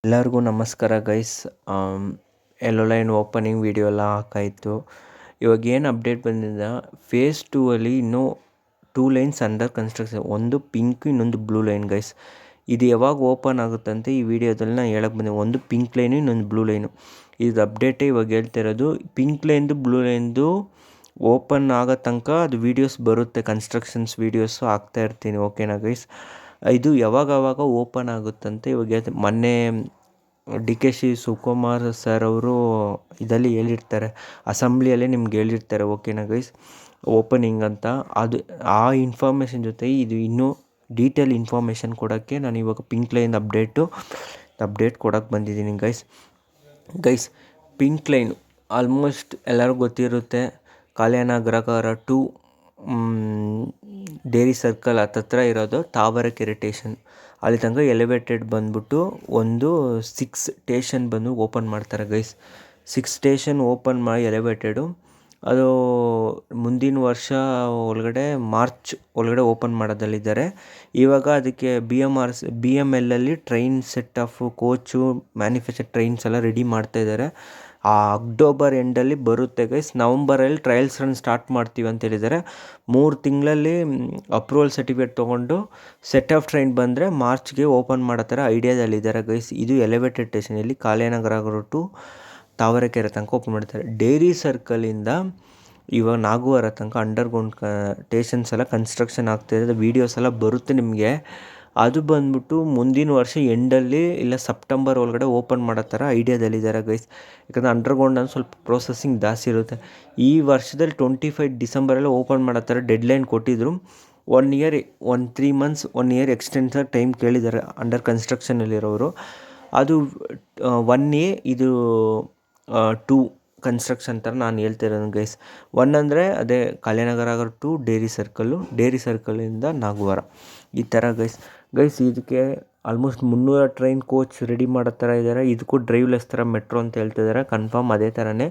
ಎಲ್ಲರಿಗೂ ನಮಸ್ಕಾರ ಗೈಸ್. ಎಲ್ಲೋ line opening video ಎಲ್ಲ ಹಾಕಾಯಿತು. ಇವಾಗ ಏನು ಅಪ್ಡೇಟ್ ಬಂದಿದೆ, ಫೇಸ್ 2 ಅಲ್ಲಿ ಇನ್ನೂ 2 ಲೈನ್ಸ್ ಅಂಡರ್ ಕನ್ಸ್ಟ್ರಕ್ಷನ್, ಒಂದು ಪಿಂಕ್ ಇನ್ನೊಂದು ಬ್ಲೂ ಲೈನ್ ಗೈಸ್. ಇದು ಯಾವಾಗ ಓಪನ್ ಆಗುತ್ತಂತೆ ಈ ವಿಡಿಯೋದಲ್ಲಿ ನಾನು ಹೇಳಕ್ಕೆ ಬಂದೆ. ಒಂದು ಪಿಂಕ್ ಲೈನು ಇನ್ನೊಂದು ಬ್ಲೂ ಲೈನು, ಇದು ಅಪ್ಡೇಟೇ ಇವಾಗ ಹೇಳ್ತಿರೋದು. ಪಿಂಕ್ ಲೈನ್ದು ಬ್ಲೂ ಲೈನ್ದು ಓಪನ್ ಆಗೋ ತನಕ ಅದು ವೀಡಿಯೋಸ್ ಬರುತ್ತೆ, ಕನ್ಸ್ಟ್ರಕ್ಷನ್ಸ್ ವೀಡಿಯೋಸು ಹಾಕ್ತಾ ಇರ್ತೀನಿ. ಓಕೆನಾ ಗೈಸ್? ಇದು ಯಾವಾಗ ಓಪನ್ ಆಗುತ್ತಂತೆ ಇವಾಗ ಮೊನ್ನೆ DK ಶಿವಕುಮಾರ್ ಸರ್ ಅವರು ಇದರಲ್ಲಿ ಹೇಳಿರ್ತಾರೆ, ಅಸೆಂಬ್ಲಿಯಲ್ಲೇ ನಿಮ್ಗೆ ಹೇಳಿರ್ತಾರೆ. ಓಕೆನಾ ಗೈಸ್? ಓಪನಿಂಗ್ ಅಂತ. ಅದು ಆ ಇನ್ಫಾರ್ಮೇಷನ್ ಜೊತೆ ಇದು ಇನ್ನೂ ಡೀಟೇಲ್ ಇನ್ಫಾರ್ಮೇಷನ್ ಕೊಡೋಕ್ಕೆ ನಾನು ಇವಾಗ ಪಿಂಕ್ ಲೈನ್ ಅಪ್ಡೇಟ್ ಕೊಡೋಕ್ಕೆ ಬಂದಿದ್ದೀನಿ ಗೈಸ್. ಪಿಂಕ್ ಲೈನ್ ಆಲ್ಮೋಸ್ಟ್ ಎಲ್ಲರಿಗೂ ಗೊತ್ತಿರುತ್ತೆ. ಕಲ್ಯಾಣನಗರ ಟು ಡೇರಿ ಸರ್ಕಲ್ ಹತ್ತತ್ರ ಇರೋದು ತಾವರೆಕೆರೆ ಸ್ಟೇಷನ್. ಅಲ್ಲಿ ತನಕ ಎಲಿವೇಟೆಡ್ ಬಂದ್ಬಿಟ್ಟು ಒಂದು 6 ಸ್ಟೇಷನ್ ಬಂದು ಓಪನ್ ಮಾಡ್ತಾರೆ ಗೈಸ್. 6 ಸ್ಟೇಷನ್ ಓಪನ್ ಮಾಡಿ ಎಲಿವೇಟೆಡು ಅದು ಮುಂದಿನ ವರ್ಷ ಒಳಗಡೆ ಮಾರ್ಚ್ ಒಳಗಡೆ ಓಪನ್ ಮಾಡೋದಲ್ಲಿದ್ದಾರೆ. ಇವಾಗ ಅದಕ್ಕೆ BMLಲ್ಲಿ train set of coach manufacture trains ಎಲ್ಲ ರೆಡಿ ಮಾಡ್ತಾಯಿದ್ದಾರೆ. ಅಕ್ಟೋಬರ್ ಎಂಡಲ್ಲಿ ಬರುತ್ತೆ ಗೈಸ್. ನವಂಬರಲ್ಲಿ ಟ್ರಯಲ್ಸ್ ರನ್ ಸ್ಟಾರ್ಟ್ ಮಾಡ್ತೀವಿ ಅಂತ ಹೇಳಿದ್ದಾರೆ. 3 ತಿಂಗಳಲ್ಲಿ ಅಪ್ರೂವಲ್ ಸರ್ಟಿಫಿಕೇಟ್ ತೊಗೊಂಡು ಸೆಟ್ ಆಫ್ ಟ್ರೈನ್ ಬಂದರೆ ಮಾರ್ಚ್ಗೆ ಓಪನ್ ಮಾಡೋ ಥರ ಐಡಿಯಾದಲ್ಲಿದ್ದಾರೆ ಗೈಸ್. ಇದು ಎಲಿವೇಟೆಡ್ ಸ್ಟೇಷನಲ್ಲಿ ಕಲ್ಯಾಣನಗರ ಟು ತಾವರೆಕೆರೆ ತನಕ ಓಪನ್ ಮಾಡ್ತಾರೆ. ಡೇರಿ ಸರ್ಕಲಿಂದ ಇವಾಗ ನಾಗುವಾರ ತನಕ ಅಂಡರ್ಗ್ರೌಂಡ್ ಸ್ಟೇಷನ್ಸ್ ಎಲ್ಲ ಕನ್ಸ್ಟ್ರಕ್ಷನ್ ಆಗ್ತಾಯಿದೆ. ವೀಡಿಯೋಸ್ ಎಲ್ಲ ಬರುತ್ತೆ ನಿಮಗೆ. ಅದು ಬಂದ್ಬಿಟ್ಟು ಮುಂದಿನ ವರ್ಷ ಎಂಡಲ್ಲಿ ಇಲ್ಲ ಸೆಪ್ಟೆಂಬರ್ ಒಳಗಡೆ ಓಪನ್ ಮಾಡೋ ಥರ ಐಡಿಯಾದಲ್ಲಿದ್ದಾರೆ ಗೈಸ್. ಯಾಕಂದರೆ ಅಂಡರ್ಗ್ರೌಂಡ್ ಅಂದ್ರೆ ಸ್ವಲ್ಪ ಪ್ರೊಸೆಸಿಂಗ್ ಜಾಸ್ತಿ ಇರುತ್ತೆ. ಈ ವರ್ಷದಲ್ಲಿ 25 ಡಿಸೆಂಬರಲ್ಲಿ ಓಪನ್ ಮಾಡೋ ಥರ ಡೆಡ್ಲೈನ್ ಕೊಟ್ಟಿದ್ದರು. 1 year 3 months 1 year extension time ಕೇಳಿದ್ದಾರೆ ಅಂಡರ್ ಕನ್ಸ್ಟ್ರಕ್ಷನಲ್ಲಿರೋರು. ಅದು 1A, ಇದು 2 ಕನ್ಸ್ಟ್ರಕ್ಷನ್ ಥರ ನಾನು ಹೇಳ್ತಿರೋದು ಗೈಸ್. 1 ಅಂದರೆ ಅದೇ ಕಲ್ಯಾಣನಗರ ಟು ಡೇರಿ ಸರ್ಕಲಿಂದ ನಾಗುವಾರ, ಈ ಥರ ಗೈಸ್. ಇದಕ್ಕೆ ಆಲ್ಮೋಸ್ಟ್ 300 ಟ್ರೈನ್ ಕೋಚ್ ರೆಡಿ ಮಾಡೋ ಥರ ಇದ್ದಾರೆ. ಇದಕ್ಕೂ ಡ್ರೈವ್ಲೆಸ್ ಥರ ಮೆಟ್ರೋ ಅಂತ ಹೇಳ್ತಿದ್ದಾರೆ. ಕನ್ಫರ್ಮ್ ಅದೇ ಥರನೇ.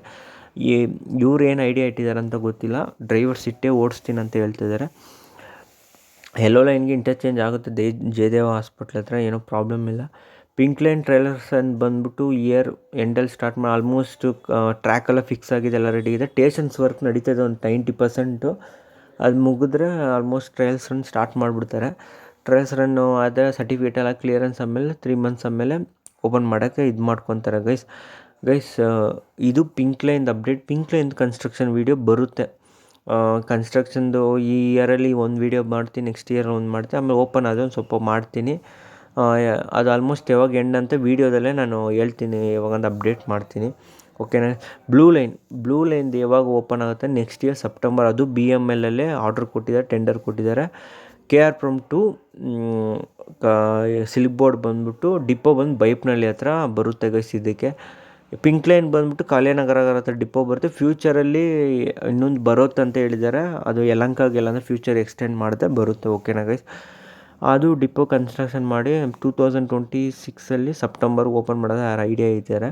ಇವ್ರು ಏನು ಐಡಿಯಾ ಇಟ್ಟಿದ್ದಾರೆ ಅಂತ ಗೊತ್ತಿಲ್ಲ. ಡ್ರೈವರ್ಸ್ ಇಟ್ಟೇ ಓಡಿಸ್ತೀನಿ ಅಂತ ಹೇಳ್ತಿದ್ದಾರೆ. ಎಲ್ಲೋ ಲೈನ್ಗೆ ಇಂಟರ್ಚೇಂಜ್ ಆಗುತ್ತೆ ಜಯದೇವ ಹಾಸ್ಪಿಟ್ಲ್ ಹತ್ರ, ಏನೋ ಪ್ರಾಬ್ಲಮ್ ಇಲ್ಲ. ಪಿಂಕ್ ಲೈನ್ ಟ್ರೈಲರ್ಸ್ ಅಂತ ಬಂದ್ಬಿಟ್ಟು ಇಯರ್ ಎಂಡಲ್ಲಿ ಸ್ಟಾರ್ಟ್ ಮಾಡಿ ಆಲ್ಮೋಸ್ಟ್ ಟ್ರ್ಯಾಕೆಲ್ಲ ಫಿಕ್ಸ್ ಆಗಿದೆ, ಎಲ್ಲ ರೆಡಿ ಇದೆ. ಸ್ಟೇಷನ್ಸ್ ವರ್ಕ್ ನಡೀತದೆ ಒಂದು 90%. ಅದು ಮುಗಿದ್ರೆ ಆಲ್ಮೋಸ್ಟ್ ಟ್ರಯಲ್ಸ್ ರನ್ ಸ್ಟಾರ್ಟ್ ಮಾಡಿಬಿಡ್ತಾರೆ. ಟ್ರಯಲ್ಸ್ ರನ್ನು ಆದರೆ ಸರ್ಟಿಫಿಕೇಟ್ ಎಲ್ಲ ಕ್ಲಿಯರೆನ್ಸ್ ಆದಮೇಲೆ 3 ಮಂತ್ಸ್ ಆದಮೇಲೆ ಓಪನ್ ಮಾಡೋಕ್ಕೆ ಇದು ಮಾಡ್ಕೊತಾರೆ ಗೈಸ್. ಇದು ಪಿಂಕ್ ಲೈನ್ದು ಅಪ್ಡೇಟ್. ಪಿಂಕ್ ಲೈನ್ದು ಕನ್ಸ್ಟ್ರಕ್ಷನ್ ವೀಡಿಯೋ ಬರುತ್ತೆ. ಕನ್ಸ್ಟ್ರಕ್ಷನ್ದು ಈ ಇಯರಲ್ಲಿ ಒಂದು ವೀಡಿಯೋ ಮಾಡ್ತೀನಿ, ನೆಕ್ಸ್ಟ್ ಇಯರ್ ಒಂದು ಮಾಡ್ತೀನಿ, ಆಮೇಲೆ ಓಪನ್ ಆದ ಒಂದು ಸ್ವಲ್ಪ ಮಾಡ್ತೀನಿ. ಅದು ಆಲ್ಮೋಸ್ಟ್ ಯಾವಾಗ ಎಂಡ್ ಅಂತ ವೀಡಿಯೋದಲ್ಲೇ ನಾನು ಹೇಳ್ತೀನಿ, ಯಾವಾಗಂದು ಅಪ್ಡೇಟ್ ಮಾಡ್ತೀನಿ. ಓಕೆನಾ? ಬ್ಲೂ ಲೈನ್ದು ಯಾವಾಗ ಓಪನ್ ಆಗುತ್ತೆ, ನೆಕ್ಸ್ಟ್ ಇಯರ್ ಸೆಪ್ಟೆಂಬರ್. ಅದು BMLಲ್ಲೇ ಆರ್ಡ್ರ್ ಕೊಟ್ಟಿದ್ದಾರೆ, ಟೆಂಡರ್ ಕೊಟ್ಟಿದ್ದಾರೆ. KRಪುರಂ ಟು ಸಿಲ್ಕ್ ಬೋರ್ಡ್ ಬಂದ್ಬಿಟ್ಟು ಡಿಪೋ ಬಂದು ಬೈಪ್ನಳ್ಳಿ ಹತ್ರ ಬರುತ್ತೆ ಗೈಸ್. ಇದಕ್ಕೆ ಪಿಂಕ್ ಲೈನ್ ಬಂದ್ಬಿಟ್ಟು ಕಲ್ಯಾಣನಗರ ಹತ್ರ ಡಿಪೋ ಬರುತ್ತೆ. ಫ್ಯೂಚರಲ್ಲಿ ಇನ್ನೊಂದು ಬರುತ್ತೆ ಅಂತ ಹೇಳಿದ್ದಾರೆ. ಅದು ಯಲಹಂಕಗೆಲ್ಲ ಅಂದರೆ ಫ್ಯೂಚರ್ ಎಕ್ಸ್ಟೆಂಡ್ ಮಾಡಿದೆ ಬರುತ್ತೆ. ಓಕೆನಾ ಗೈಸ್? ಅದು ಡಿಪೋ ಕನ್ಸ್ಟ್ರಕ್ಷನ್ ಮಾಡಿ 2026ಅಲ್ಲಿ ಸೆಪ್ಟೆಂಬರ್ ಓಪನ್ ಮಾಡೋದು ಐಡಿಯಾ ಇದ್ದಾರೆ.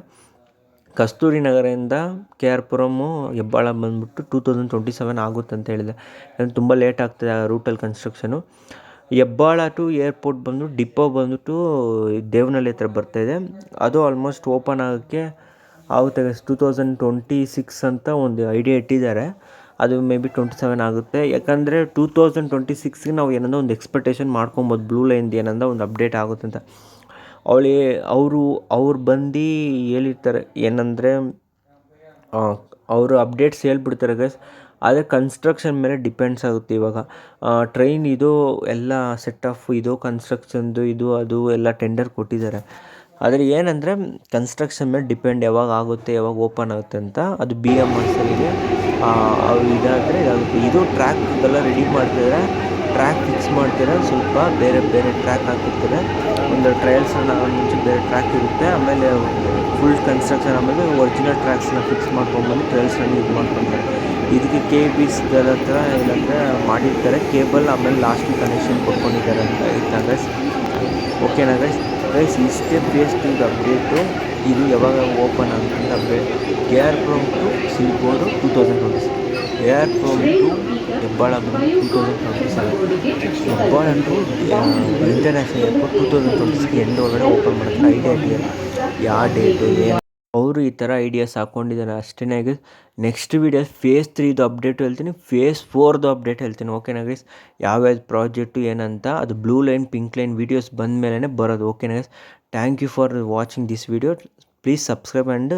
ಕಸ್ತೂರಿ ನಗರದಿಂದ KRಪುರಮು ಹೆಬ್ಬಾಳ ಬಂದ್ಬಿಟ್ಟು 2027 ಆಗುತ್ತೆ ಅಂತ ಹೇಳಿದೆ. ಯಾಕಂದರೆ ತುಂಬ ಲೇಟ್ ಆಗ್ತದೆ ಆ ರೂಟಲ್ಲಿ ಕನ್ಸ್ಟ್ರಕ್ಷನು. ಹೆಬ್ಬಾಳ ಟು ಏರ್ಪೋರ್ಟ್ ಬಂದು ಡಿಪೋ ಬಂದ್ಬಿಟ್ಟು ದೇವನಹಳ್ಳಿ ಹತ್ರ ಬರ್ತಾಯಿದೆ. ಅದು ಆಲ್ಮೋಸ್ಟ್ ಓಪನ್ ಆಗೋಕ್ಕೆ ಆಗುತ್ತೆ 2026 ಅಂತ ಒಂದು ಐಡಿಯಾ ಇಟ್ಟಿದ್ದಾರೆ. ಅದು ಮೇ ಬಿ 27 ಆಗುತ್ತೆ. ಯಾಕಂದರೆ 2026ಗೆ ನಾವು ಏನಂದ್ರೆ ಒಂದು ಎಕ್ಸ್ಪೆಕ್ಟೇಷನ್ ಮಾಡ್ಕೊಬೋದು, ಬ್ಲೂ ಲೈನ್ದು ಏನಂದ್ರೆ ಒಂದು ಅಪ್ಡೇಟ್ ಆಗುತ್ತೆ ಅಂತ. ಅವ್ರು ಬಂದು ಹೇಳಿರ್ತಾರೆ ಏನಂದರೆ, ಅವರು ಅಪ್ಡೇಟ್ಸ್ ಹೇಳ್ಬಿಡ್ತಾರೆ ಗೈಸ್. ಆದರೆ ಕನ್ಸ್ಟ್ರಕ್ಷನ್ ಮೇಲೆ ಡಿಪೆಂಡ್ಸ್ ಆಗುತ್ತೆ. ಇವಾಗ ಟ್ರೈನ್ ಇದು ಎಲ್ಲ ಸೆಟ್ ಆಫ್ ಇದು ಕನ್ಸ್ಟ್ರಕ್ಷನ್ದು ಇದು ಅದು ಎಲ್ಲ ಟೆಂಡರ್ ಕೊಟ್ಟಿದ್ದಾರೆ. ಆದರೆ ಏನಂದರೆ ಕನ್ಸ್ಟ್ರಕ್ಷನ್ ಮೇಲೆ ಡಿಪೆಂಡ್, ಯಾವಾಗ ಆಗುತ್ತೆ ಯಾವಾಗ ಓಪನ್ ಆಗುತ್ತೆ ಅಂತ. ಅದು BMSಗೆ ಅವ್ರು ಇದಾದರೆ ಇದಾಗುತ್ತೆ. ಇದು ಟ್ರ್ಯಾಕ್ಗೆಲ್ಲ ರೆಡಿ ಮಾಡ್ತಿದ್ದಾರೆ, ಟ್ರ್ಯಾಕ್ ಫಿಕ್ಸ್ ಮಾಡ್ತಿದ್ದಾರೆ. ಸ್ವಲ್ಪ ಬೇರೆ ಟ್ರ್ಯಾಕ್ ಹಾಕಿರ್ತಾರೆ. ಒಂದು ಟ್ರಯಲ್ಸ್ ಮುಂಚೆ ಬೇರೆ ಟ್ರ್ಯಾಕ್ ಇರುತ್ತೆ, ಆಮೇಲೆ ಫುಲ್ ಕನ್ಸ್ಟ್ರಕ್ಷನ್ ಆಮೇಲೆ ಒರಿಜಿನಲ್ ಟ್ರ್ಯಾಕ್ಸ್ನ ಫಿಕ್ಸ್ ಮಾಡ್ಕೊಂಡ್ಬಂದು ಟ್ರಯಲ್ಸನ್ನು ಇದು ಮಾಡ್ಕೊತಾರೆ. ಇದಕ್ಕೆ KBSಗಳ ಹತ್ರ ಏನಂದರೆ ಮಾಡಿರ್ತಾರೆ ಕೇಬಲ್, ಆಮೇಲೆ ಲಾಸ್ಟಿಗೆ ಕನೆಕ್ಷನ್ ಕೊಟ್ಕೊಂಡಿದ್ದಾರೆ ಅಂತ ಇತ್ತು ಗೈಸ್. ಓಕೆನಾ ಗೈಸ್? ಇಷ್ಟೇ ಫೇಸ್ 2 ಅಪ್ಡೇಟು. ಇದು ಯಾವಾಗ ಓಪನ್ ಆಗುತ್ತೆ ಅಪ್ಡೇಟ್. KRಪುರಂ ಟು ಸಿಲ್ಕ್ ಬೋರ್ಡು 2026, KRಪುರಂ ಟು ಹೆಬ್ಬಾಳ ಬಂದು 2027, Hebbal to international airport 2026 end ಒಳಗಡೆ ಓಪನ್ ಮಾಡೋಕ್ಕೆ ಐಡಿಯಾ ಇದೆಯಲ್ಲ. ಯಾವ ಡೇಟು ಏನು ಅವರು ಈ ಥರ ಐಡಿಯಾಸ್ ಹಾಕ್ಕೊಂಡಿದ್ದಾರೆ ಅಷ್ಟೇ guys. Next video phase 3 update ಹೇಳ್ತೀನಿ, ಫೇಸ್ 4 ಅಪ್ಡೇಟ್ ಹೇಳ್ತೀನಿ. ಓಕೆನಾ ಗೈಸ್? ಯಾವ್ಯಾವ ಪ್ರಾಜೆಕ್ಟು ಏನಂತ ಅದು blue line pink line videos ಬಂದ ಮೇಲೇ ಬರೋದು. ಓಕೆನಾ guys? Thank you for watching this video. Please subscribe and